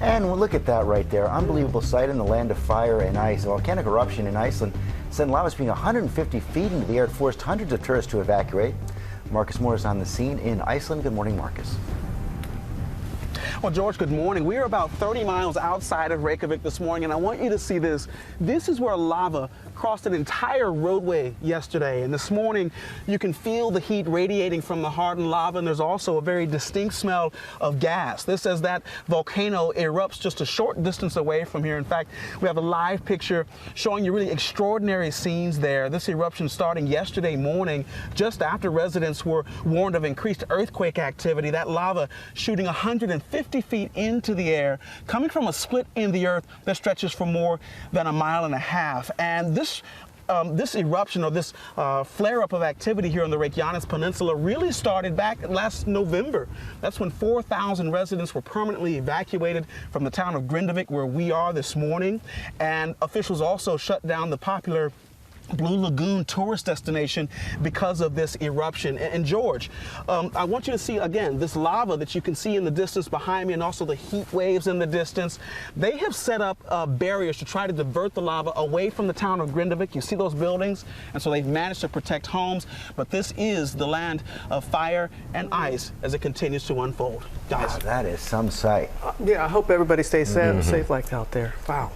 And we'll look at that right there. Unbelievable sight in the land of fire and ice. A volcanic eruption in Iceland sent lava spewing 150 feet into the air. It forced hundreds of tourists to evacuate. Marcus Moore is on the scene in Iceland. Good morning, Marcus. Well, George, good morning. We are about 30 miles outside of Reykjavik this morning, and I want you to see this. This is where lava crossed an entire roadway yesterday, and this morning you can feel the heat radiating from the hardened lava, and there's also a very distinct smell of gas. This as that volcano erupts just a short distance away from here. In fact, we have a live picture showing you really extraordinary scenes there. This eruption starting yesterday morning, just after residents were warned of increased earthquake activity. That lava shooting 150 feet into the air, coming from a split in the earth that stretches for more than a mile and a half. And this eruption, or this flare-up of activity here on the Reykjanes Peninsula really started back last November. That's when 4,000 residents were permanently evacuated from the town of Grindavik, where we are this morning. And officials also shut down the popular Blue Lagoon tourist destination because of this eruption. And George, I want you to see again this lava that you can see in the distance behind me, and also the heat waves in the distance. They have set up barriers to try to divert the lava away from the town of Grindavik. You see those buildings, and so they've managed to protect homes. But this is the land of fire and ice as it continues to unfold. Guys, wow, that is some sight. Yeah, I hope everybody stays safe like out there. Wow.